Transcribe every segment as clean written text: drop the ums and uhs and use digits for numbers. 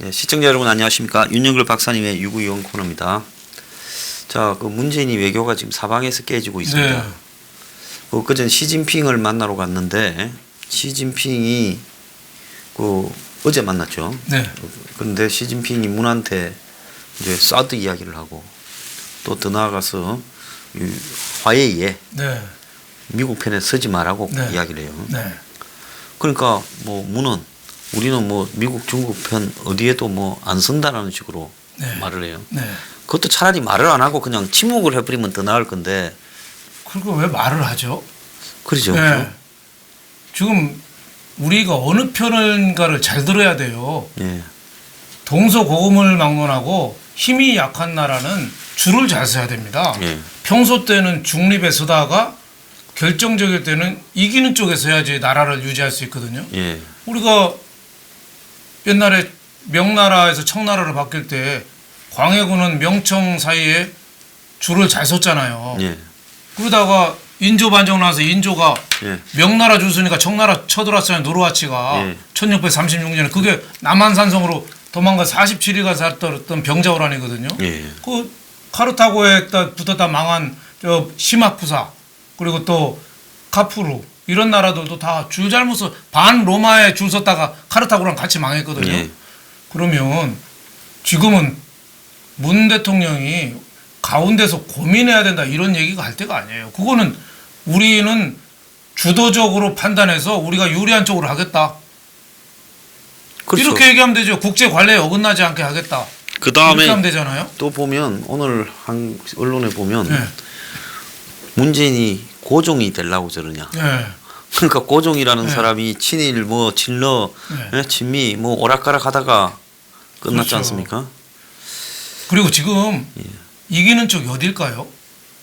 네, 시청자 여러분 안녕하십니까. 윤영글 박사님의 유구이원 코너입니다. 자, 그 문재인이 외교가 지금 사방에서 깨지고 있습니다. 네. 그전 시진핑을 만나러 갔는데 시진핑이 어제 만났죠. 네. 그런데 시진핑이 문한테 이제 사드 이야기를 하고 또 더 나아가서 화해에 네. 미국 편에 서지 말라고 네. 이야기를 해요. 네. 그러니까 문은 우리는 미국 중국 편 어디에도 안 선다라는 식으로 네. 말을 해요. 네. 그것도 차라리 말을 안 하고 그냥 침묵을 해버리면 더 나을 건데. 그리고 왜 말을 하죠? 그러죠. 네. 지금 우리가 어느 편인가를 잘 들어야 돼요. 예. 동서고금을 막론하고 힘이 약한 나라는 줄을 잘 서야 됩니다. 예. 평소 때는 중립에 서다가 결정적일 때는 이기는 쪽에 서야지 나라를 유지할 수 있거든요. 예. 우리가 옛날에 명나라에서 청나라로 바뀔 때 광해군은 명청 사이에 줄을 잘 섰잖아요. 예. 그러다가 인조 반정 나와서 인조가 예. 명나라 줄 서니까 청나라 쳐들어왔잖아요. 노르와치가 예. 1636년에 그게 남한산성으로 도망가 47일간 살았던 병자호란이거든요. 예. 그 카르타고에 붙었다 망한 저 시마쿠사 그리고 또 카푸루 이런 나라들도 다 줄 잘못 서 반 로마에 줄 섰다가 카르타고랑 같이 망했거든요. 예. 그러면 지금은 문 대통령이 가운데서 고민해야 된다 이런 얘기가 할 때가 아니에요. 그거는 우리는 주도적으로 판단해서 우리가 유리한 쪽으로 하겠다. 그렇죠. 이렇게 얘기하면 되죠. 국제 관례에 어긋나지 않게 하겠다. 그 이렇게 다음에 하면 되잖아요. 또 보면 오늘 한 언론에 보면 네. 문재인이 고종이 되려고 저러냐. 네. 그러니까 고종이라는 네. 사람이 친일 친러 네. 친미 오락가락 하다가 끝났지 그렇죠. 않습니까? 그리고 지금 예. 이기는 쪽이 어딜까요?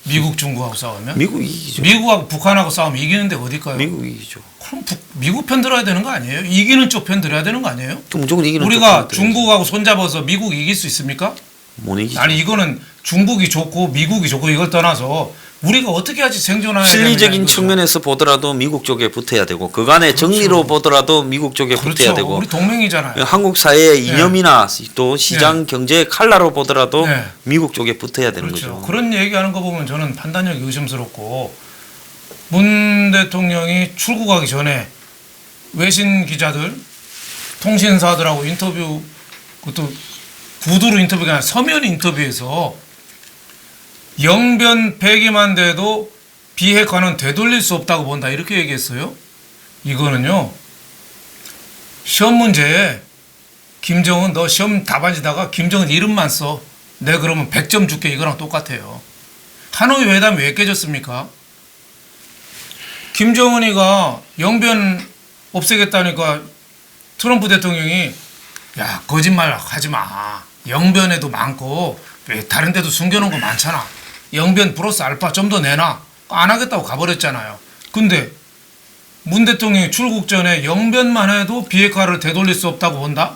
미국, 중국하고 싸우면? 미국 이기죠. 미국하고 북한하고 싸우면 이기는데 어딜까요? 미국 이기죠. 그럼 미국 편 들어야 되는 거 아니에요? 이기는 쪽 편 들어야 되는 거 아니에요? 또 무조건 이기는 우리가 쪽으로 중국하고 손잡아서 미국 이길 수 있습니까? 못 이기죠. 아니 이거는 중국이 좋고 미국이 좋고 이걸 떠나서 우리가 어떻게 하지 생존해야 실리적인 측면에서 보더라도 미국 쪽에 붙어야 되고 그간의 정리로 보더라도 미국 쪽에 그렇죠. 붙어야 되고 우리 동맹이잖아요. 한국 사회의 이념이나 또 시장 경제의 칼라로 보더라도 네. 미국 쪽에 붙어야 되는 그렇죠. 거죠. 그런 얘기하는 거 보면 저는 판단력이 의심스럽고 문 대통령이 출국하기 전에 외신 기자들, 통신사들하고 인터뷰 그것도 구두로 인터뷰가 아니라 서면 인터뷰에서 영변 폐기만 돼도 비핵화는 되돌릴 수 없다고 본다 이렇게 얘기했어요. 이거는요. 시험 문제에 김정은 너 시험 답안지다가 김정은 이름만 써. 내 그러면 100점 줄게 이거랑 똑같아요. 하노이 회담이 왜 깨졌습니까? 김정은이가 영변 없애겠다니까 트럼프 대통령이 야 거짓말 하지 마. 영변에도 많고 왜 다른 데도 숨겨놓은 거 많잖아. 영변 플러스 알파 좀 더 내놔. 안 하겠다고 가버렸잖아요. 근데 문 대통령이 출국 전에 영변만 해도 비핵화를 되돌릴 수 없다고 본다?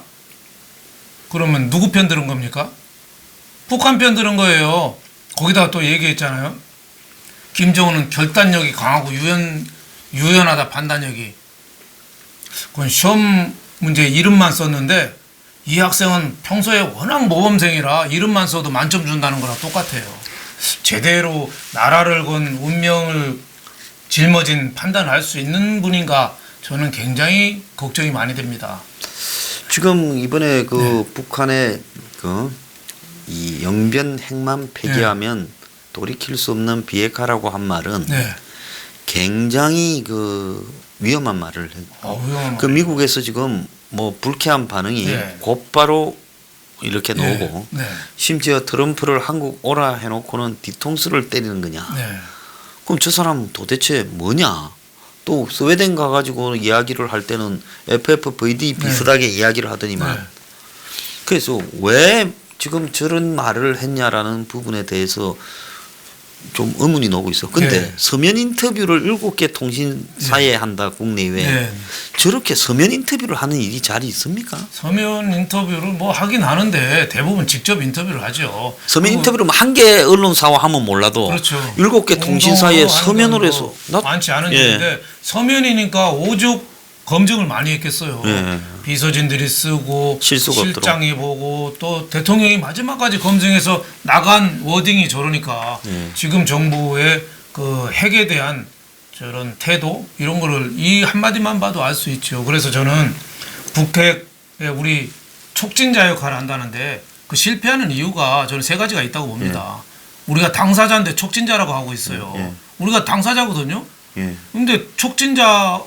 그러면 누구 편 들은 겁니까? 북한 편 들은 거예요. 거기다가 또 얘기했잖아요. 김정은은 결단력이 강하고 유연하다 판단력이. 그건 시험 문제 이름만 썼는데 이 학생은 평소에 워낙 모범생이라 이름만 써도 만점 준다는 거랑 똑같아요. 제대로 나라를 건 운명을 짊어진 판단할 수 있는 분인가 저는 굉장히 걱정이 많이 됩니다. 지금 이번에 북한의 이 영변 핵만 폐기하면 돌이킬 수 없는 비핵화라고 한 말은 네. 굉장히 위험한 말을 했고 위험한 미국에서 지금 불쾌한 반응이 네. 곧바로 이렇게 나오고 네. 심지어 트럼프를 한국 오라 해놓고는 뒤통수를 때리는 거냐. 네. 그럼 저 사람 도대체 뭐냐. 또 스웨덴 가가지고 이야기를 할 때는 FFVD 비슷하게 이야기를 하더니만 네. 그래서 왜 지금 저런 말을 했냐라는 부분에 대해서 좀 의문이 나오고 있어. 근데 네. 서면 인터뷰를 7개 통신사에 한다 국내외. 네. 저렇게 서면 인터뷰를 하는 일이 잘 있습니까? 서면 인터뷰를 하긴 하는데 대부분 직접 인터뷰를 하죠. 서면 인터뷰를 한 개 언론사와 하면 몰라도 그렇죠. 7개 통신사에 서면으로 해서 많지 않은 예. 일인데 서면이니까 오죽 검증을 많이 했겠어요. 예. 비서진들이 쓰고 실수가 실장이 보고 또 대통령이 마지막까지 검증해서 나간 워딩이 저러니까 예. 지금 정부의 그 핵에 대한 저런 태도 이런 거를 이 한마디만 봐도 알 수 있죠. 그래서 저는 북핵의 우리 촉진자 역할을 한다는데 그 실패하는 이유가 저는 세 가지가 있다고 봅니다. 우리가 당사자인데 촉진자라고 하고 있어요. 예. 우리가 당사자거든요. 예. 근데 촉진자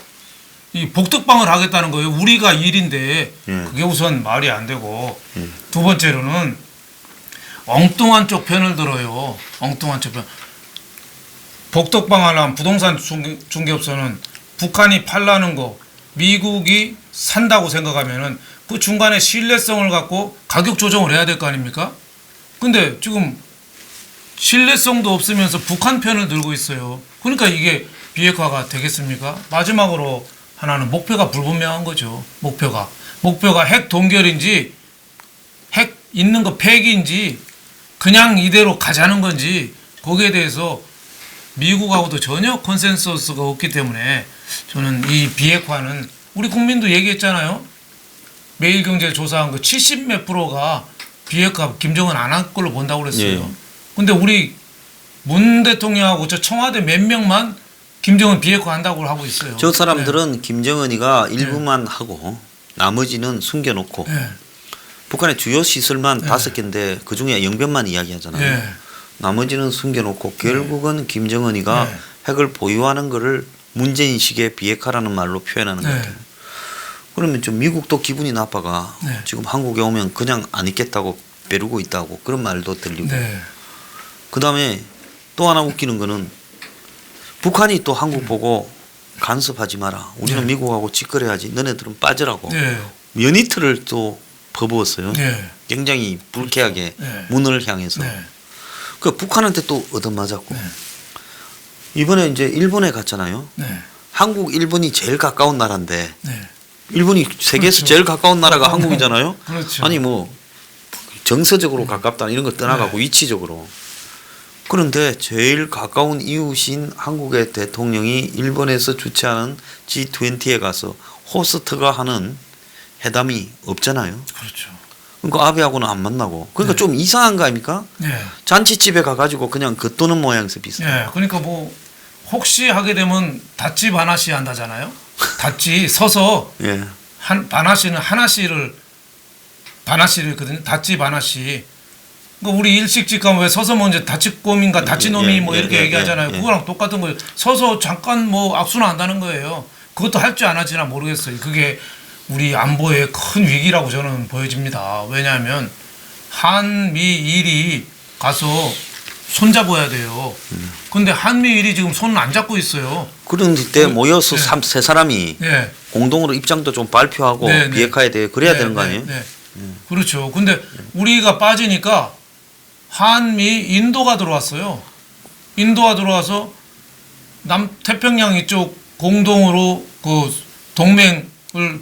이 복덕방을 하겠다는 거예요. 우리가 일인데 예. 그게 우선 말이 안 되고 예. 두 번째로는 엉뚱한 쪽 편을 들어요. 엉뚱한 쪽 편. 복덕방 하려면 부동산 중개업소는 북한이 팔라는 거 미국이 산다고 생각하면은 그 중간에 신뢰성을 갖고 가격 조정을 해야 될 거 아닙니까? 근데 지금 신뢰성도 없으면서 북한 편을 들고 있어요. 그러니까 이게 비핵화가 되겠습니까? 마지막으로 하나는 목표가 불분명한 거죠. 목표가 핵 동결인지 핵 있는 거 폐기인지 그냥 이대로 가자는 건지 거기에 대해서 미국하고도 전혀 컨센서스가 없기 때문에 저는 이 비핵화는 우리 국민도 얘기했잖아요. 매일경제 조사한 거 70 몇 프로가 비핵화 김정은 안 할 걸로 본다고 그랬어요. 예. 근데 우리 문 대통령하고 저 청와대 몇 명만 김정은 비핵화 한다고 하고 있어요. 저 사람들은 김정은이가 일부만 하고 나머지는 숨겨놓고 네. 북한의 주요 시설만 5개인데 그중에 영변만 이야기하잖아요. 네. 나머지는 숨겨놓고 결국은 김정은이가 네. 핵을 보유하는 거를 문재인식의 비핵화라는 말로 표현하는 것 네. 같아요. 그러면 좀 미국도 기분이 나빠가 네. 지금 한국에 오면 그냥 안 있겠다고 빼르고 있다고 그런 말도 들리고 네. 그다음에 또 하나 웃기는 거는 북한이 또 한국 보고 간섭하지 마라. 우리는 네. 미국하고 직거래하지. 너네들은 빠지라고. 네. 연이틀을 또 퍼부었어요. 네. 굉장히 불쾌하게 네. 문을 향해서. 네. 그 북한한테 또 얻어맞았고. 네. 이번에 이제 일본에 갔잖아요. 네. 한국, 일본이 제일 가까운 나라인데 네. 일본이 세계에서 그렇죠. 제일 가까운 나라가 한국이잖아요. 그렇죠. 아니 뭐 정서적으로 가깝다 이런 거 떠나가고 네. 위치적으로. 그런데 제일 가까운 이웃인 한국의 대통령이 일본에서 주최하는 G20에 가서 호스트가 하는 회담이 없잖아요. 그렇죠. 그러니까 아베하고는 안 만나고. 그러니까 네. 좀 이상한 거 아닙니까? 네. 잔치집에 가가지고 그냥 겉도는 모양새 비슷해요. 네. 그러니까 뭐 혹시 하게 되면 다찌 바나시 한다잖아요. 다찌 서서 예. 한 바나시는 하나씩을 바나시를 있거든요. 다찌 바나시. 그러니까 우리 일식집 가면 왜 서서 먼저 다치꼼인가 다치놈이 예, 뭐 예, 이렇게 예, 얘기하잖아요. 예. 그거랑 똑같은 거예요. 서서 잠깐 뭐 악수나 한다는 거예요. 그것도 할 줄 안 하지나 모르겠어요. 그게 우리 안보의 큰 위기라고 저는 보여집니다. 왜냐하면 한미일이 가서 손잡아야 돼요. 근데 한미일이 지금 손을 안 잡고 있어요. 그런데 모여서 네. 세 사람이 네. 공동으로 입장도 좀 발표하고 네, 네. 비핵화에 대해 그래야 네, 되는 거 네, 아니에요? 네. 그렇죠. 근데 우리가 빠지니까 한미 인도가 들어왔어요. 인도가 들어와서 남태평양 이쪽 공동으로 그 동맹을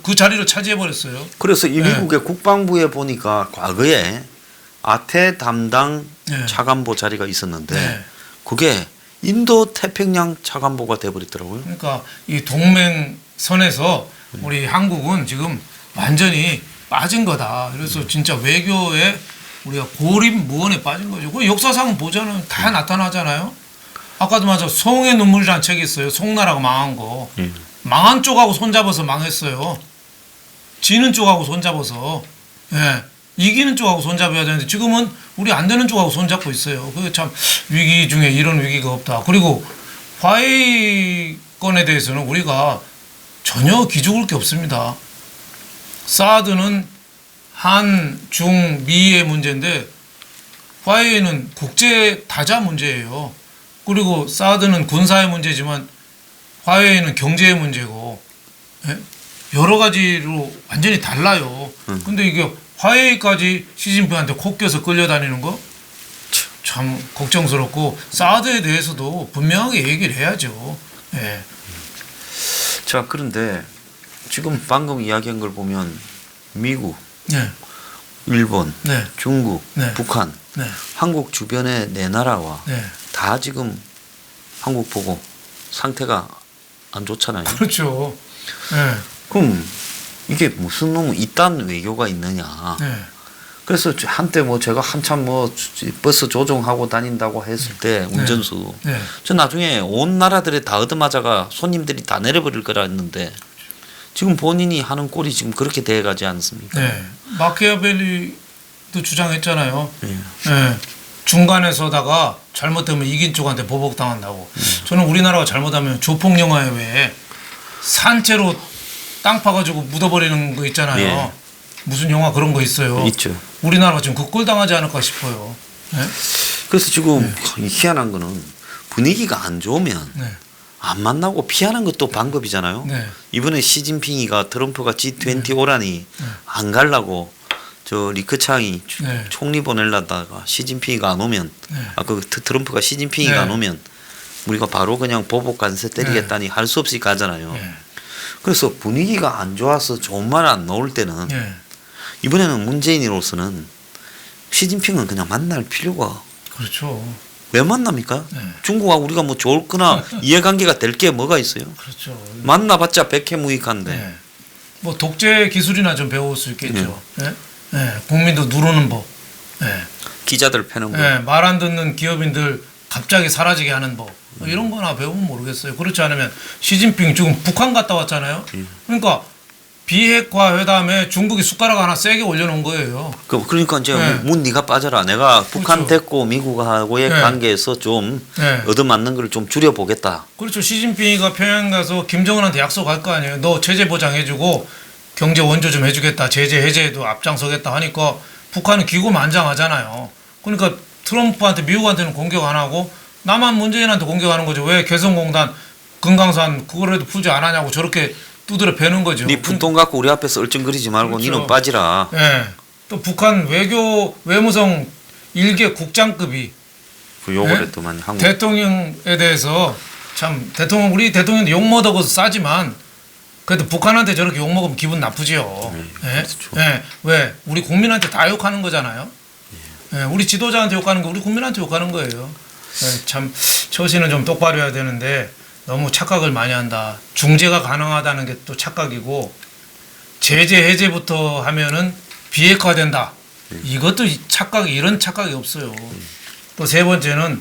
그 자리를 차지해 버렸어요. 그래서 이 네. 미국의 국방부에 보니까 과거에 아태 담당 네. 차관보 자리가 있었는데 네. 그게 인도 태평양 차관보가 돼버리더라고요. 그러니까 이 동맹선에서 우리 한국은 지금 완전히 빠진 거다. 그래서 진짜 외교에 우리가 고립무원에 빠진 거죠. 그 역사상 보자면 다 나타나잖아요. 아까도 맞아 송의 눈물이라는 책이 있어요. 송나라가 망한 거. 망한 쪽하고 손잡아서 망했어요. 지는 쪽하고 손잡아서. 예. 이기는 쪽하고 손잡아야 되는데 지금은 우리 안 되는 쪽하고 손잡고 있어요. 그 참 위기 중에 이런 위기가 없다. 그리고 화해의 건에 대해서는 우리가 전혀 기죽을 게 없습니다. 사드는 한, 중, 미의 문제인데 화해는 국제 다자 문제예요. 그리고 사드는 군사의 문제지만 화해는 경제의 문제고 예? 여러 가지로 완전히 달라요. 근데 이게 화해까지 시진핑한테 코 껴서 끌려다니는 거 참 걱정스럽고 사드에 대해서도 분명하게 얘기를 해야죠. 예. 자, 그런데 지금 방금 이야기한 걸 보면 미국, 네. 일본, 네. 중국, 네. 북한, 네. 한국 주변의 네 나라와 네. 다 지금 한국 보고 상태가 안 좋잖아요. 그렇죠. 네. 그럼 이게 무슨 놈 이딴 외교가 있느냐. 네. 그래서 한때 뭐 제가 한참 뭐 버스 조종하고 다닌다고 했을 때 운전수 네. 저 나중에 온 나라들에 다 얻어맞아가 손님들이 다 내려버릴 거라 했는데 지금 본인이 하는 꼴이 지금 그렇게 돼가지 않습니까? 네. 마키아벨리도 주장했잖아요. 예. 네. 중간에 서다가 잘못되면 이긴 쪽한테 보복당한다고. 저는 우리나라가 잘못하면 조폭 영화에 왜 산채로 땅 파가지고 묻어버리는 거 있잖아요. 예. 무슨 영화 그런 거 있어요. 있죠. 우리나라가 지금 그 꼴 당하지 않을까 싶어요. 네? 그래서 지금 희한한 거는 분위기가 안 좋으면 네. 안 만나고 피하는 것도 방법이잖아요. 네. 이번에 시진핑이가 트럼프가 G20 오라니 안 가려고 저 리크창이 네. 총리 보내려다가 시진핑이가 안 오면 네. 그 트럼프가 시진핑이가 네. 안 오면 우리가 바로 그냥 보복 관세 때리겠다니 할 수 없이 가잖아요. 네. 그래서 분위기가 안 좋아서 좋은 말 안 나올 때는 네. 이번에는 문재인으로서는 시진핑은 그냥 만날 필요가 그렇죠. 왜 만납니까? 네. 중국하고 우리가 뭐 좋거나 이해관계가 될 게 뭐가 있어요? 그렇죠. 만나봤자 백해무익한데. 네. 뭐 독재 기술이나 좀 배울 수 있겠죠. 네. 네. 국민도 누르는 법. 네. 기자들 패는 거. 네. 말 안 듣는 기업인들 갑자기 사라지게 하는 법. 뭐 이런 거나 배우면 모르겠어요. 그렇지 않으면 시진핑 지금 북한 갔다 왔잖아요. 그러니까 비핵화 회담에 중국이 숟가락 하나 세게 올려놓은 거예요. 그러니까 이제 네. 문 네가 빠져라. 내가 북한 그렇죠. 됐고 미국하고의 네. 관계에서 좀 네. 얻어맞는 걸 좀 줄여보겠다. 그렇죠. 시진핑이가 평양 가서 김정은한테 약속할 거 아니에요. 너 제재 보장해주고 경제 원조 좀 해주겠다. 제재 해제에도 앞장서겠다 하니까 북한은 기고만장하잖아요. 그러니까 트럼프한테 미국한테는 공격 안 하고 나만 문재인한테 공격하는 거죠. 왜 개성공단 금강산 그거라도 풀지 안 하냐고 저렇게 두드려 패는 거죠. 네 푼돈 갖고 우리 앞에서 얼쩡거리지 말고 그렇죠. 니는 빠지라. 예. 또 북한 외무성 일개 국장급이 그 욕을 네? 했더만 한국. 대통령에 대해서 참 우리 대통령도 욕 먹어서 싸지만 그래도 북한한테 저렇게 욕 먹으면 기분 나쁘지요. 예? 그렇죠. 예. 왜? 우리 국민한테 다 욕하는 거잖아요. 예. 우리 지도자한테 욕하는 거 우리 국민한테 욕하는 거예요. 예. 참 처신은 좀 똑바로 해야 되는데 너무 착각을 많이 한다. 중재가 가능하다는 게 또 착각이고 제재 해제부터 하면은 비핵화된다. 이것도 이런 착각이 없어요. 또 세 번째는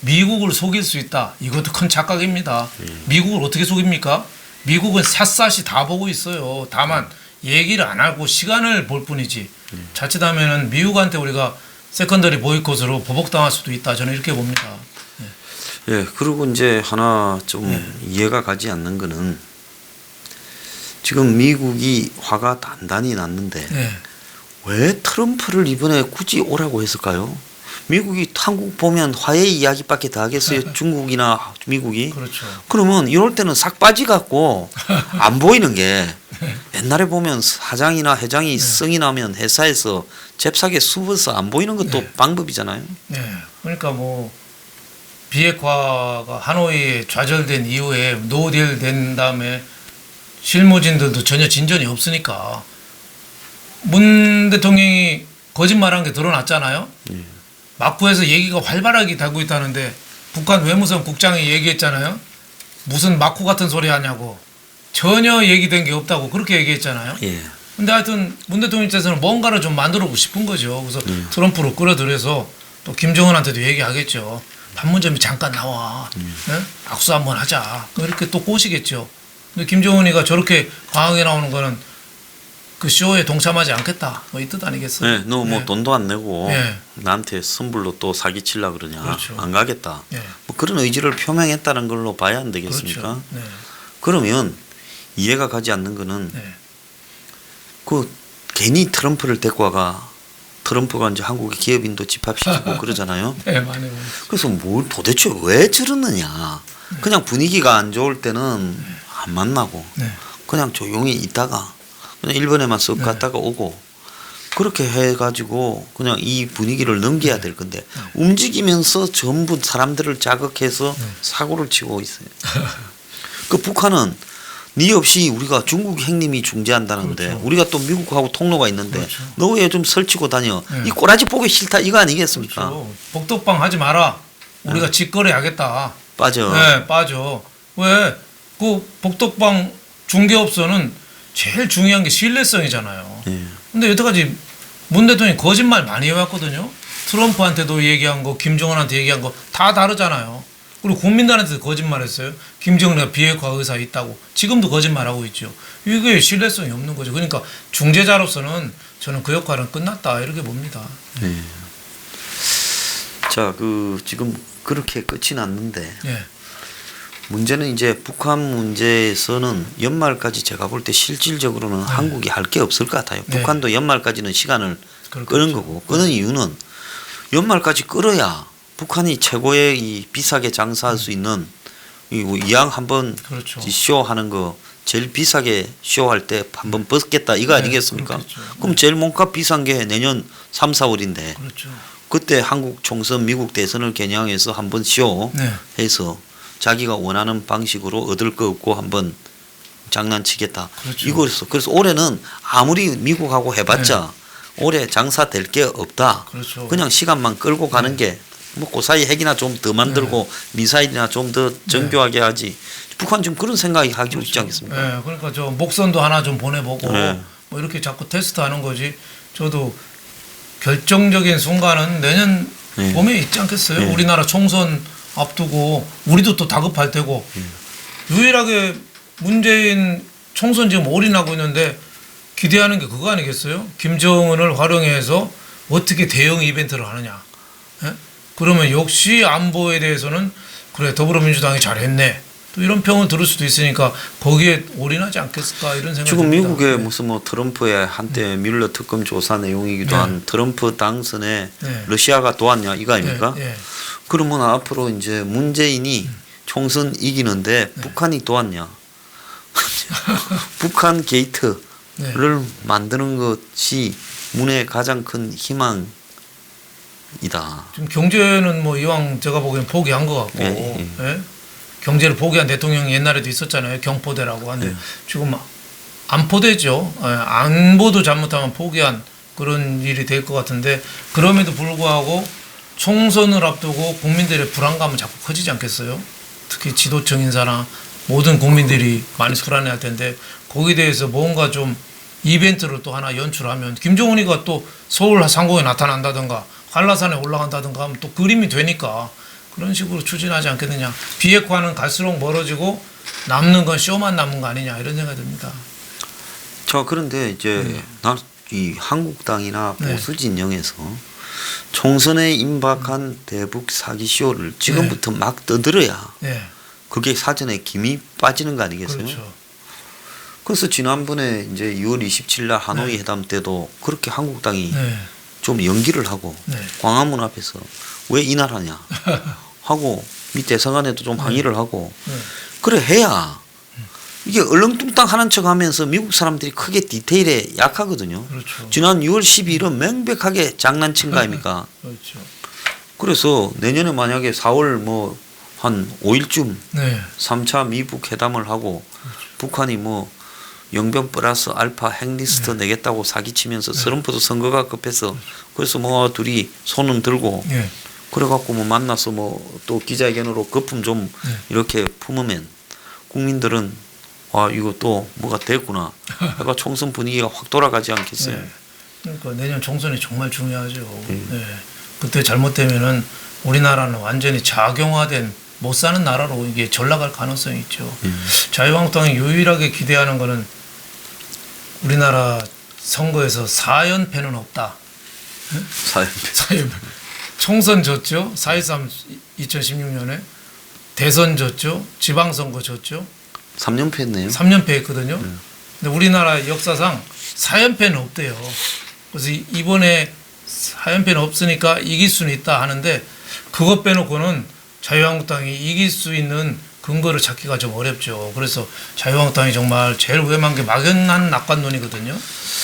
미국을 속일 수 있다. 이것도 큰 착각입니다. 미국을 어떻게 속입니까? 미국은 샅샅이 다 보고 있어요. 다만 얘기를 안 하고 시간을 볼 뿐이지. 자칫하면은 미국한테 우리가 세컨더리 보이콧으로 보복당할 수도 있다. 저는 이렇게 봅니다. 예, 그리고 이제 하나 좀 이해가 가지 않는 거는 지금 미국이 화가 단단히 났는데 네. 왜 트럼프를 이번에 굳이 오라고 했을까요? 미국이 한국 보면 화해 이야기밖에 더 하겠어요? 중국이나 미국이? 그렇죠. 그러면 이럴 때는 싹 빠지갖고 안 보이는 게 옛날에 보면 사장이나 회장이 성이 나면 회사에서 잽싸게 숨어서 안 보이는 것도 방법이잖아요. 네. 그러니까 뭐 비핵화가 하노이에 좌절된 이후에 노딜 된 다음에 실무진들도 전혀 진전이 없으니까 문 대통령이 거짓말한 게 드러났잖아요. 막부에서 얘기가 활발하게 되고 있다는데 북한 외무성 국장이 얘기했잖아요. 무슨 막후 같은 소리 하냐고. 전혀 얘기된 게 없다고 그렇게 얘기했잖아요. 예. 근데 하여튼 문 대통령 입장에서는 뭔가를 좀 만들어보고 싶은 거죠. 그래서 트럼프로 끌어들여서 또 김정은한테도 얘기하겠죠. 판문점이 잠깐 나와. 네? 악수 한번 하자. 이렇게 또 꼬시겠죠. 근데 김정은이가 저렇게 강하게 나오는 거는 그 쇼에 동참하지 않겠다. 뭐 이 뜻 아니겠어요? 네, 너 뭐 돈도 안 내고 네. 나한테 선불로 또 사기치려 그러냐. 그렇죠. 안 가겠다. 네. 뭐 그런 의지를 표명했다는 걸로 봐야 안 되겠습니까? 그렇죠. 네. 그러면 이해가 가지 않는 거는 네. 그 괜히 트럼프를 데리고 와가 트럼프가 이제 한국의 기업인도 집합시키고 그러잖아요. 네, 많이 그래서 뭘 도대체 왜 저러느냐. 그냥 분위기가 안 좋을 때는 안 만나고 네. 그냥 조용히 있다가 그냥 일본에만 쓱 갔다가 오고 그렇게 해가지고 그냥 이 분위기를 넘겨야 될 건데 움직이면서 전부 사람들을 자극해서 사고를 치고 있어요. 그 북한은 네 없이 우리가 중국 행님이 중재한다는데 그렇죠. 우리가 또 미국하고 통로가 있는데 그렇죠. 너 왜 좀 설치고 다녀. 네. 이 꼬라지 보기 싫다 이거 아니겠습니까? 그렇죠. 복덕방 하지 마라. 우리가 직거래 하겠다. 빠져. 네, 빠져. 왜? 그 복덕방 중개업소는 제일 중요한 게 신뢰성이잖아요. 예. 근데 여태까지 문 대통령이 거짓말 많이 해왔거든요. 트럼프한테도 얘기한 거, 김정은한테 얘기한 거 다 다르잖아요. 그리고 국민들한테도 거짓말했어요. 김정은이가 비핵화 의사 있다고. 지금도 거짓말하고 있죠. 이게 신뢰성이 없는 거죠. 그러니까 중재자로서는 저는 그 역할은 끝났다 이렇게 봅니다. 예. 자, 지금 그렇게 끝이 났는데 예. 문제는 이제 북한 문제에서는 연말까지 제가 볼 때 실질적으로는 한국이 할 게 없을 것 같아요. 네. 북한도 연말까지는 시간을 그렇겠죠. 끄는 거고 끄는 이유는 연말까지 끌어야 북한이 최고의 이 비싸게 장사할 수 있는 이왕 한번 그렇죠. 쇼하는 거 제일 비싸게 쇼할 때 한번 벗겠다 이거 네, 아니겠습니까? 그렇겠죠. 그럼 제일 몸값 비싼 게 내년 3, 4월인데 그렇죠. 그때 한국 총선 미국 대선을 겨냥해서 한번 네. 쇼해서 자기가 원하는 방식으로 얻을 거 없고 한번 장난치겠다. 그렇죠. 이거였어. 그래서 올해는 아무리 미국하고 해봤자 올해 장사될 게 없다. 그렇죠. 그냥 시간만 끌고 가는 게 뭐 그 사이 핵이나 좀 더 만들고 미사일이나 좀 더 정교하게 하지. 북한 지금 그런 생각이 가지고 있지 않겠습니까? 네, 그러니까 저 목선도 하나 좀 보내보고 네. 뭐 이렇게 자꾸 테스트하는 거지. 저도 결정적인 순간은 내년 네. 봄에 있지 않겠어요? 네. 우리나라 총선 앞두고 우리도 또 다급할 테고 유일하게 문재인 총선 지금 올인하고 있는데 기대하는 게 그거 아니겠어요? 김정은을 활용해서 어떻게 대응 이벤트를 하느냐. 예? 그러면 역시 안보에 대해서는 그래 더불어민주당이 잘했네. 또 이런 평을 들을 수도 있으니까 거기에 올인하지 않겠을까 이런 생각이 지금 듭니다. 미국의 무슨 뭐 트럼프의 한때 뮬러 특검 조사 내용이기도 네. 한 트럼프 당선에 네. 러시아가 도왔냐 이거 아닙니까? 예, 예. 그러면 앞으로 이제 문재인이 총선 이기는데 북한이 도왔냐? 북한 게이트를 네. 만드는 것이 문의 가장 큰 희망이다. 지금 경제는 뭐 이왕 제가 보기엔 포기한 것 같고 예, 예? 경제를 포기한 대통령이 옛날에도 있었잖아요. 경포대라고 하는데 지금 안포대죠. 예, 안보도 잘못하면 포기한 그런 일이 될 것 같은데 그럼에도 불구하고 총선을 앞두고 국민들의 불안감은 자꾸 커지지 않겠어요? 특히 지도층 인사나 모든 국민들이 많이 불안해할 텐데 거기에 대해서 뭔가 좀 이벤트를 또 하나 연출하면 김정은이가 또 서울 상공에 나타난다든가 한라산에 올라간다든가 하면 또 그림이 되니까 그런 식으로 추진하지 않겠느냐. 비핵화는 갈수록 멀어지고 남는 건 쇼만 남은 거 아니냐 이런 생각이 듭니다. 자 그런데 이제 이 한국당이나 네. 보수 진영에서 총선에 임박한 대북 사기 쇼를 지금부터 막 떠들어야 네. 그게 사전에 김이 빠지는 거 아니겠어요? 그렇죠. 그래서 지난번에 이제 6월 27일 날 하노이 네. 회담 때도 그렇게 한국당이 네. 좀 연기를 하고 네. 광화문 앞에서 왜 이날하냐 하고 밑에 서간에도 좀 항의를 하고 네. 그래 해야 이게 얼렁뚱땅 하는 척 하면서 미국 사람들이 크게 디테일에 약하거든요. 그렇죠. 지난 6월 12일은 명백하게 장난친 거 아닙니까? 그렇죠. 그래서 내년에 만약에 4월 뭐 한 5일쯤 네. 3차 미북 회담을 하고 북한이 뭐 영변 플러스 알파 핵리스트 내겠다고 사기치면서 트럼프도 선거가 급해서 그래서 뭐 둘이 손은 들고 네. 그래갖고 뭐 만나서 뭐 또 기자회견으로 거품 좀 이렇게 품으면 국민들은 와 이거 또 뭐가 됐구나. 그러니까 총선 분위기가 확 돌아가지 않겠어요. 네. 그러니까 내년 총선이 정말 중요하죠. 네. 그때 잘못되면은 우리나라는 완전히 자경화된 못 사는 나라로 이게 전락할 가능성이 있죠. 자유한국당이 유일하게 기대하는 거는 우리나라 선거에서 4연패는 없다. 사연. 4연패. 총선 졌죠. 4.13 2016년에 대선 졌죠. 지방선거 졌죠. 3년패 했네요. 3연패 했거든요. 근데 우리나라 역사상 4연패는 없대요. 그래서 이번에 4연패는 없으니까 이길 수는 있다 하는데 그것 빼놓고는 자유한국당이 이길 수 있는 근거를 찾기가 좀 어렵죠. 그래서 자유한국당이 정말 제일 위험한 게 막연한 낙관론이거든요.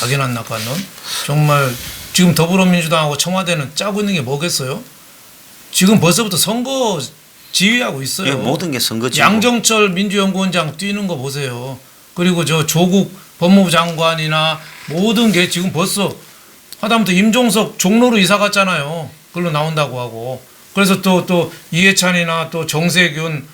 막연한 낙관론. 정말 지금 더불어민주당하고 청와대는 짜고 있는 게 뭐겠어요? 지금 벌써부터 선거 지휘하고 있어요. 예, 모든 게 선거지. 양정철 민주연구원장 뛰는 거 보세요. 그리고 저 조국 법무부 장관이나 모든 게 지금 벌써 하다못해 임종석 종로로 이사 갔잖아요. 그걸로 나온다고 하고. 그래서 또 이해찬이나 또 정세균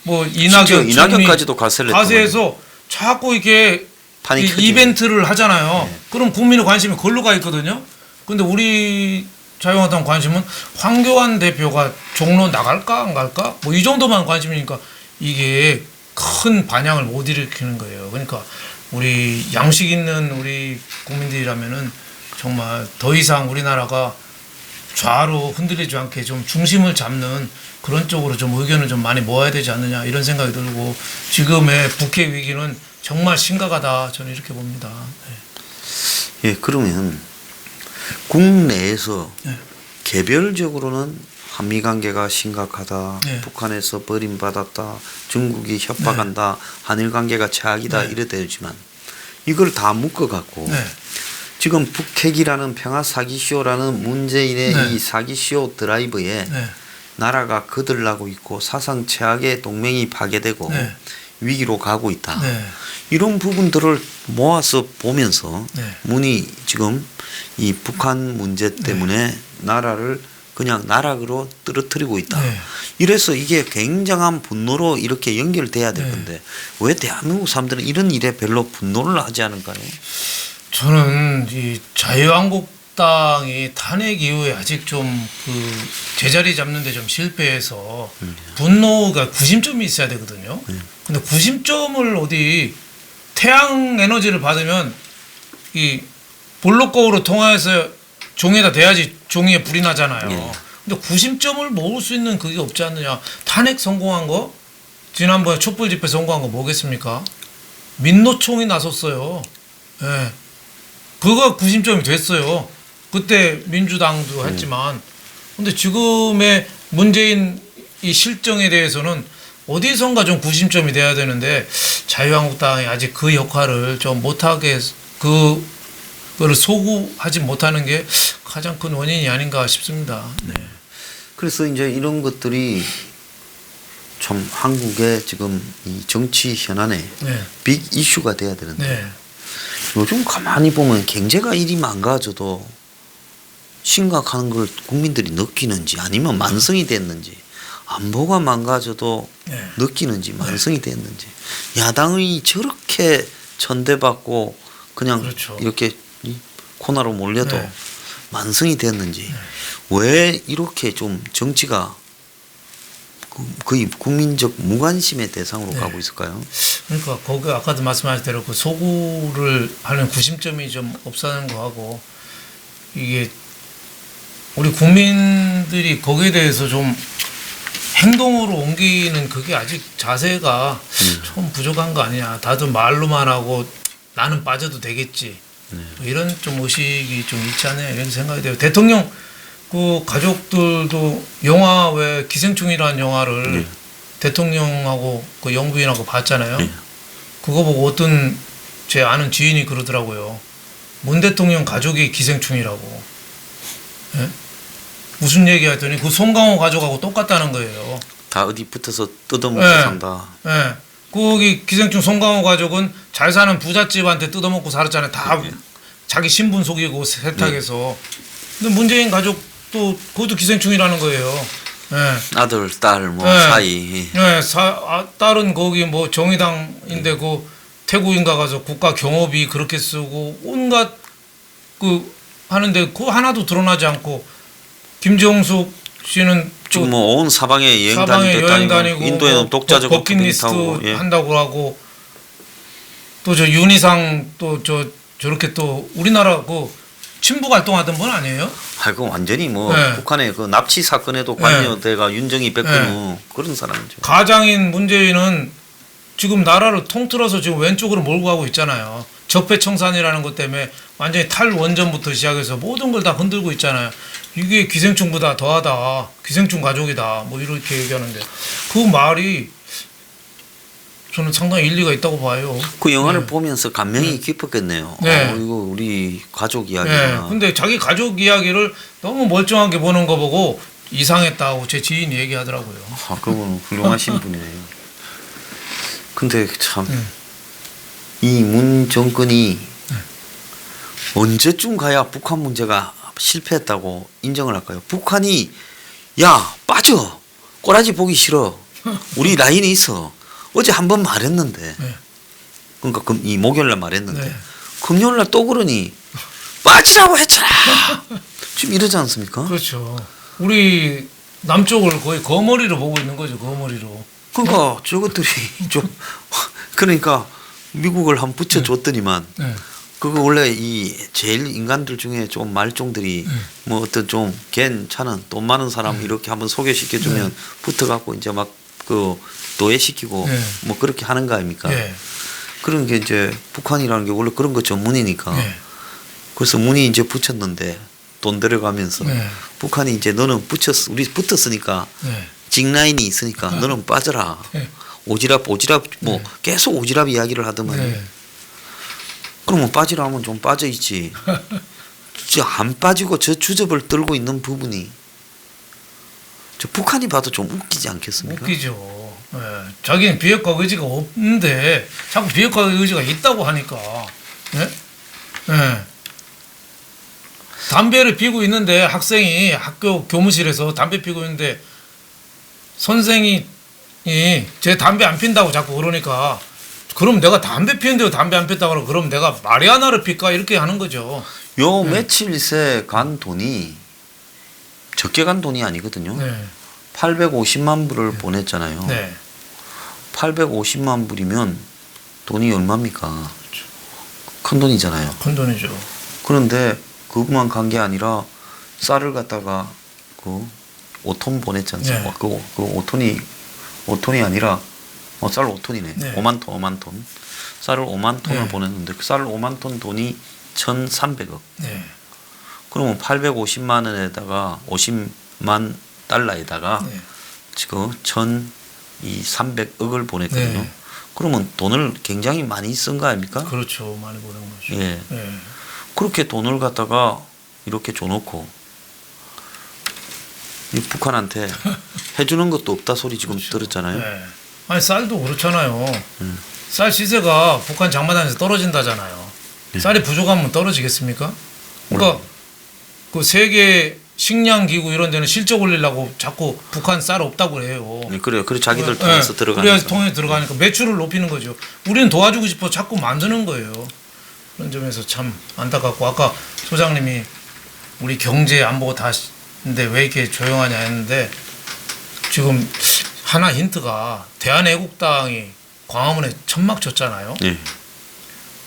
뭐 이낙연 이낙연까지도 가세를 가세해서 자꾸 이렇게 판이 크죠. 이벤트를 하잖아요. 그럼 국민의 관심이 걸로 가 있거든요. 근데 우리 자유한국당 관심은 황교안 대표가 종로 나갈까 안 갈까 뭐 이 정도만 관심이니까 이게 큰 반향을 못 일으키는 거예요. 그러니까 우리 양식 있는 우리 국민들이라면은 정말 더 이상 우리나라가 좌로 흔들리지 않게 좀 중심을 잡는 그런 쪽으로 좀 의견을 좀 많이 모아야 되지 않느냐 이런 생각이 들고 지금의 북핵 위기는 정말 심각하다 저는 이렇게 봅니다. 네. 예, 그러면 국내에서 네. 개별적으로는 한미 관계가 심각하다, 네. 북한에서 버림받았다, 중국이 협박한다, 한일 관계가 최악이다 네. 이래되지만 이걸 다 묶어갖고 네. 지금 북핵이라는 평화 사기쇼라는 문재인의 네. 이 사기쇼 드라이브에 네. 나라가 거들나고 있고 사상 최악의 동맹이 파괴되고 네. 위기로 가고 있다. 네. 이런 부분들을 모아서 보면서 네. 문이 지금 이 북한 문제 때문에 나라를 그냥 나락으로 떨어뜨리고 있다. 네. 이래서 이게 굉장한 분노로 이렇게 연결돼야 될 네. 건데 왜 대한민국 사람들은 이런 일에 별로 분노를 하지 않을까요? 저는 이 자유한국당이 탄핵 이후에 아직 좀 그 제자리 잡는데 좀 실패해서 분노가 구심점이 있어야 되거든요. 근데 구심점을 어디 태양 에너지를 받으면 이 볼록거울로 통화해서 종이에다 대야지 종이에 불이 나잖아요. 네. 근데 구심점을 모을 수 있는 그게 없지 않느냐. 탄핵 성공한 거 지난번에 촛불 집회 성공한 거 뭐겠습니까? 민노총이 나섰어요. 예. 그거 구심점이 됐어요. 그때 민주당도 했지만 근데 지금의 문재인 이 실정에 대해서는 어디선가 좀 구심점이 돼야 되는데 자유한국당이 아직 그 역할을 좀 못하게 그거를 소구하지 못하는 게 가장 큰 원인이 아닌가 싶습니다. 네. 그래서 이제 이런 것들이 참 한국의 지금 이 정치 현안에 네. 빅 이슈가 돼야 되는데 네. 요즘 가만히 보면 경제가 이리 망가져도 심각한 걸 국민들이 느끼는지 아니면 만성이 됐는지 안보가 망가져도 네. 느끼는지 만성이 됐는지 야당이 저렇게 천대받고 그냥 그렇죠. 이렇게 이 코너로 몰려도 네. 만성이 됐는지 왜 이렇게 좀 정치가 거의 국민적 무관심의 대상으로 네. 가고 있을까요? 그러니까 거기 아까도 말씀하신 대로 그 소구를 하는 구심점이 좀 없어지는 거하고 이게 우리 국민들이 거기에 대해서 좀 행동으로 옮기는 그게 아직 자세가 좀 부족한 거 아니냐. 다들 말로만 하고 나는 빠져도 되겠지. 뭐 이런 좀 의식이 좀 있지 않냐 이런 생각이 돼요. 대통령 그 가족들도 영화 왜 기생충이라는 영화를 대통령하고 그 영부인하고 봤잖아요. 그거 보고 어떤 제 아는 지인이 그러더라고요. 문 대통령 가족이 기생충이라고. 예? 무슨 얘기 했더니 그 송강호 가족하고 똑같다는 거예요. 다 어디 붙어서 뜯어먹고 네. 산다. 예. 거기 기생충 송강호 가족은 잘 사는 부잣집한테 뜯어먹고 살았잖아요. 다 자기 신분 속이고 세탁해서. 근데 문재인 가족도 그것도 기생충이라는 거예요. 예. 아들, 딸, 뭐 네. 사이. 네, 딸은 거기 뭐 정의당인데 그 태국인가 가서 국가 경호비 그렇게 쓰고 온갖 그 하는데 그 하나도 드러나지 않고 김정숙 씨는 지금 뭐 온 사방에 여행 사방에 여행 다니고 인도에는 뭐 독자적으로 버킷리스트 하고, 예. 한다고 하고 또 저 윤희상 또 저렇게 또 우리나라 그 친북 활동하던 분 아니에요? 아이고 완전히 뭐 네. 북한의 그 납치 사건에도 관여돼가 윤정이 백근우 그런 사람이죠. 가장인 문재인은 지금 나라를 통틀어서 지금 왼쪽으로 몰고 가고 있잖아요. 적폐청산이라는 것 때문에 완전히 탈원전부터 시작해서 모든 걸 다 흔들고 있잖아요. 이게 기생충보다 더하다. 기생충 가족이다. 뭐 이렇게 얘기하는데 그 말이 저는 상당히 일리가 있다고 봐요. 그 영화를 네. 보면서 감명이 깊었겠네요. 네. 이거 우리 가족 네. 이야기구나. 근데 자기 가족 이야기를 너무 멀쩡하게 보는 거 보고 이상했다고 제 지인이 얘기하더라고요. 아, 그건 훌륭하신 분이네요. 근데 참 이 문 정권이 언제쯤 가야 북한 문제가 실패했다고 인정을 할까요? 북한이 야 빠져 꼬라지 보기 싫어 우리 라인에 있어 어제 한번 말했는데 네. 그러니까 이 목요일날 말했는데 네. 금요일날 또 그러니 빠지라고 했잖아. 지금 이러지 않습니까? 그렇죠. 우리 남쪽을 거의 거머리로 보고 있는 거죠. 거머리로. 그러니까 저것들이 좀 그러니까 미국을 한번 붙여줬더니만 네. 그거 원래 이 제일 인간들 중에 좀 말종들이 뭐 어떤 좀 괜찮은 돈 많은 사람 이렇게 한번 소개시켜주면 붙어갖고 이제 막 그 노예시키고 네. 뭐 그렇게 하는 거 아닙니까? 예. 그런 게 이제 북한이라는 게 원래 그런 거 전문이니까 예. 그래서 문이 이제 붙였는데 돈 들어가면서 네. 북한이 이제 너는 붙였 우리 붙었으니까 네. 직라인이 있으니까 너는 빠져라. 네. 오지랖 뭐 계속 오지랖 이야기를 하더만. 네. 그러면 빠지라 하면 좀 빠져 있지. 진짜 안 빠지고 저 주접을 떨고 있는 부분이 저 북한이 봐도 좀 웃기지 않겠습니까? 웃기죠. 예. 자기는 비핵화 의지가 없는데 자꾸 비핵화 의지가 있다고 하니까. 예? 예. 담배를 피고 있는데 학생이 학교 교무실에서 담배 피고 있는데 선생이 제 담배 안 핀다고 자꾸 그러니까 그럼 내가 담배 피는데 담배 안 폈다고 그러고 그럼 내가 마리아나를 필까 이렇게 하는 거죠. 요 며칠 새 간 돈이 적게 간 돈이 아니거든요. 네. 850만 불을 보냈잖아요. 네. 850만 불이면 돈이 얼마입니까? 큰 돈이잖아요. 큰 돈이죠. 그런데 그것만 간 게 아니라 쌀을 갖다가 그 5톤 보냈지 않습니까? 네. 그 5톤이 아니라 쌀 5톤이네. 네. 5만 톤. 쌀을 5만 톤을 네. 보냈는데 그 쌀 5만 톤 돈이 1,300억. 네. 그러면 850만 원에다가 50만 달러에다가 네. 지금 1,300억을 보냈거든요. 네. 그러면 돈을 굉장히 많이 쓴 거 아닙니까? 그렇죠. 많이 보는 거죠. 예. 예. 그렇게 돈을 갖다가 이렇게 줘놓고 이 북한한테 해주는 것도 없다 소리 지금 그렇죠. 들었잖아요. 네. 아니 쌀도 그렇잖아요. 쌀 시세가 북한 장마당에서 떨어진다잖아요. 쌀이 부족하면 떨어지겠습니까? 그러니까 그 세계 식량 기구 이런 데는 실적 올리려고 자꾸 북한 쌀 없다고 그래요. 네, 그래요. 그래 자기들 네. 통해서 들어가니까. 그래야 통해 들어가니까 매출을 높이는 거죠. 우리는 도와주고 싶어 자꾸 만드는 거예요. 그런 점에서 참 안타깝고 아까 소장님이 우리 경제 안보 다인데 왜 이렇게 조용하냐 했는데 지금 하나 힌트가 대한애국당이 광화문에 천막 쳤잖아요. 네.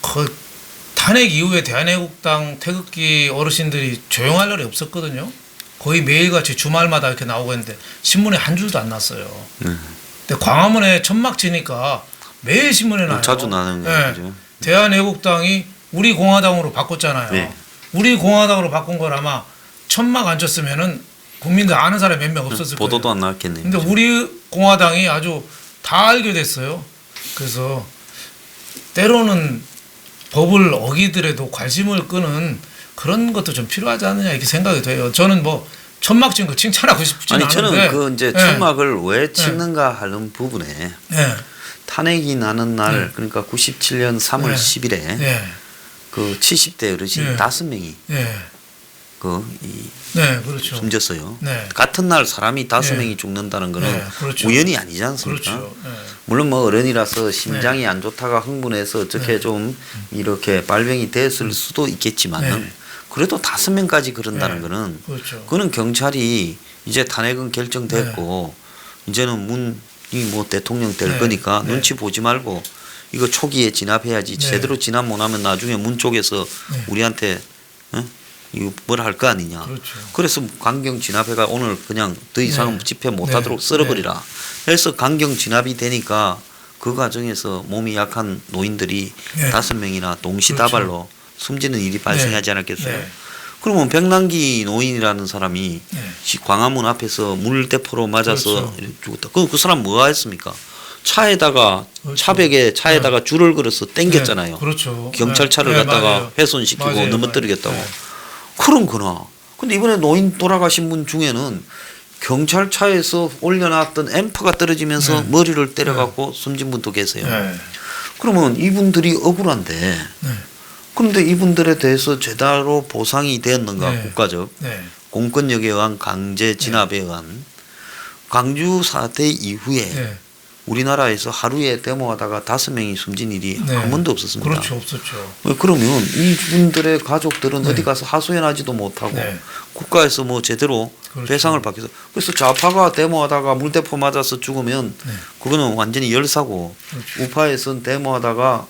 그 탄핵 이후에 대한애국당 태극기 어르신들이 조용할 날이 없었거든요. 거의 매일같이 주말마다 이렇게 나오고 했는데 신문에 한 줄도 안 났어요. 근데 광화문에 천막 치니까 매일 신문에 나요. 자주 나는 네. 거죠. 대한애국당이 우리 공화당으로 바꿨잖아요. 네. 우리 공화당으로 바꾼 걸 아마 천막 안 쳤으면은 국민들 아는 사람이 몇 명 없었을 거예요. 보도도 안 나왔겠네요. 근데 우리 공화당이 아주 다 알게 됐어요. 그래서 때로는 법을 어기더라도 관심을 끄는 그런 것도 좀 필요하지 않느냐 이렇게 생각이 돼요. 저는 뭐 천막 친 거 칭찬하고 싶지는 아니 않은데. 저는 그 이제 네. 천막을 왜 찍는가 하는 부분에 네. 탄핵이 나는 날 네. 그러니까 97년 3월 네. 10일에 네. 그 70대 어르신 네. 5명이 네. 그 네. 그렇죠. 숨졌어요. 네. 같은 날 사람이 5명이 네. 죽는다는 거는 네. 그렇죠. 우연이 아니지 않습니까? 그렇죠. 네. 물론 뭐 어른이라서 심장이 안 좋다가 흥분해서 어떻게 네. 좀 이렇게 발병이 됐을 수도 있겠지만은 네. 그래도 5명까지 그런다는 네. 거는 그렇죠. 그는 경찰이 이제 탄핵은 결정됐고 이제는 문이 뭐 대통령 될 네. 거니까 네. 눈치 보지 말고 이거 초기에 진압해야지 네. 제대로 진압 못하면 나중에 문 쪽에서 네. 우리한테 이거 뭘 할 거 아니냐. 그렇죠. 그래서 강경 진압해가 오늘 그냥 더 이상 네. 집회 못하도록 네. 썰어버리라. 해서 강경 진압이 되니까 그 과정에서 몸이 약한 노인들이 네. 5명이나 동시다발로 숨지는 일이 발생하지 않았겠어요. 네. 그러면 백남기 노인이라는 사람이 네. 광화문 앞에서 물대포로 맞아서 그렇죠. 이렇게 죽었다. 그 사람 뭐가 했습니까? 차에다가 그렇죠. 차벽에 차에다가 줄을 걸어서 땡겼잖아요. 네. 그렇죠. 경찰차를 네. 갖다가 맞아요. 훼손시키고 맞아요. 넘어뜨리겠다고. 네. 그런 거나. 근데 이번에 노인 돌아가신 분 중에는 경찰차에서 올려놨던 앰프가 떨어지면서 네. 머리를 때려갖고 숨진 분도 계세요. 네. 그러면 이분들이 억울한데 네. 그런데 이분들에 대해서 제대로 보상이 되었는가 네. 국가적 네. 공권력에 의한 강제 진압에 의한 광주 사태 이후에 네. 우리나라에서 하루에 데모하다가 5명이 숨진 일이 네. 한 번도 없었습니다. 그렇죠, 없었죠. 그러면 이분들의 가족들은 네. 어디 가서 하소연하지도 못하고 네. 국가에서 뭐 제대로 그렇죠. 배상을 받기 위해서 그래서 좌파가 데모하다가 물대포 맞아서 죽으면 네. 그거는 완전히 열사고 그렇죠. 우파에서는 데모하다가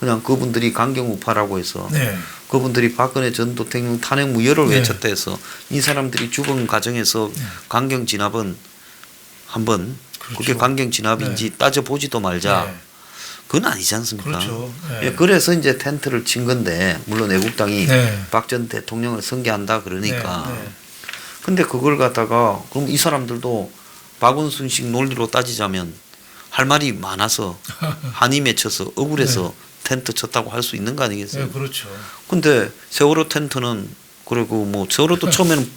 그냥 그분들이 강경 우파라고 해서 네. 그분들이 박근혜 전 대통령 탄핵 무효를 네. 외쳤다 해서 이 사람들이 죽은 과정에서 강경 진압은 한번 그렇죠. 그게 강경 진압인지 따져보지도 말자. 네. 그건 아니지 않습니까? 그렇죠. 네. 예, 그래서 이제 텐트를 친 건데 물론 애국당이 네. 박 전 대통령을 선계한다 그러니까. 네. 네. 근데 그걸 갖다가 그럼 이 사람들도 박원순식 논리로 따지자면 할 말이 많아서 한이 맺혀서 억울해서 텐트 쳤다고 할 수 있는 거 아니겠어요? 네, 그렇죠. 근데 세월호 텐트는 그리고 뭐 세월호도 처음에는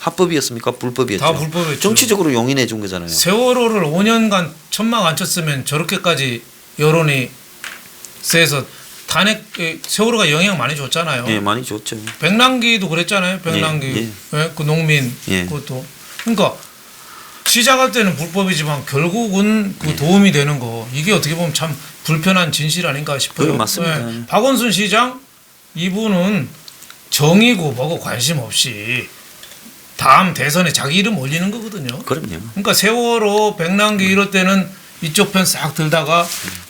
합법이었습니까? 불법이었죠. 다 불법이었죠. 정치적으로 용인해 준 거잖아요. 세월호를 5년간 천막 안 쳤으면 저렇게까지 여론이 세서 탄핵 세월호가 영향 많이 줬잖아요. 예, 많이 줬죠. 백남기도 그랬잖아요. 백남기 예, 그 농민 예. 그것도 그러니까 시작할 때는 불법이지만 결국은 그 도움이 되는 거 이게 어떻게 보면 참 불편한 진실 아닌가 싶어요. 그건 맞습니다. 예. 박원순 시장 이분은 정이고 뭐고 관심 없이 다음 대선에 자기 이름 올리는 거거든요. 그럼요. 그러니까 세월호 백남기 이럴 때는 이쪽 편 싹 들다가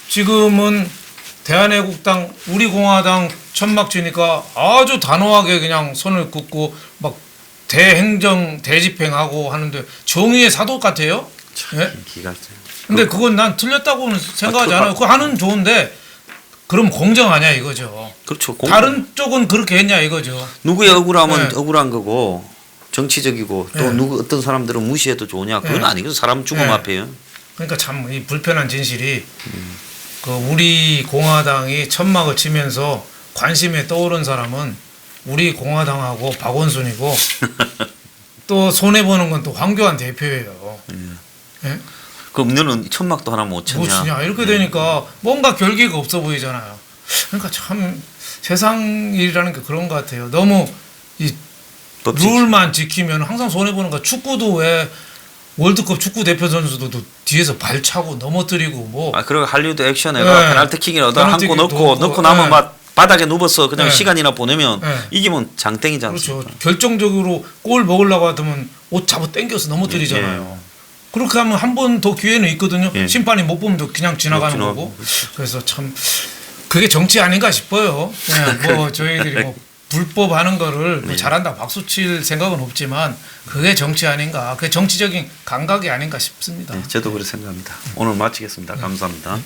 지금은 대한애국당 우리공화당 천막 치니까 아주 단호하게 그냥 손을 긋고 막 대행정 대집행하고 하는데 정의의 사도 같아요. 예? 기가 근데 그건 난 틀렸다고는 생각하지 않아요. 그거 하는 좋은데 그럼 공정하냐 이거죠. 그렇죠. 다른 쪽은 그렇게 했냐 이거죠. 누구의 억울하면 네. 억울한 거고 정치적이고 또 네. 누구 어떤 사람들은 무시해도 좋으냐 그건 네. 아니거든. 사람 죽음 네. 앞에요. 그러니까 참 이 불편한 진실이 그 우리 공화당이 천막을 치면서 관심에 떠오른 사람은 우리 공화당하고 박원순이고 또 손해 보는 건 또 황교안 대표예요. 예? 그럼 너는 천막도 하나 못 쳤냐? 뭐 치냐 이렇게 되니까 뭔가 결기가 없어 보이잖아요. 그러니까 참 세상 일이라는 게 그런 것 같아요. 너무 이 법칙. 룰만 지키면 항상 손해 보는 거. 축구도 왜 월드컵 축구 대표 선수들도 뒤에서 발 차고 넘어뜨리고 뭐 아 그리고 할리우드 액션에가 네. 페널티킥을 얻어 페널티킥 한고 넣고 넣고, 나면 네. 막 바닥에 누워서 그냥 네. 시간이나 보내면 네. 이기면 장땡이지 그렇죠. 않습니까? 결정적으로 골 먹으려고 하면 옷 잡아 당겨서 넘어뜨리잖아요. 그렇게 하면 한 번 더 기회는 있거든요. 예. 심판이 못 보면 더 그냥 지나가는 지나가고, 거고. 그렇죠. 그래서 참 그게 정치 아닌가 싶어요. 네, 뭐 저희들이 뭐 불법하는 거를 뭐 잘한다 박수 칠 생각은 없지만 그게 정치 아닌가. 그게 정치적인 감각이 아닌가 싶습니다. 네, 저도 그렇게 생각합니다. 오늘 마치겠습니다. 감사합니다.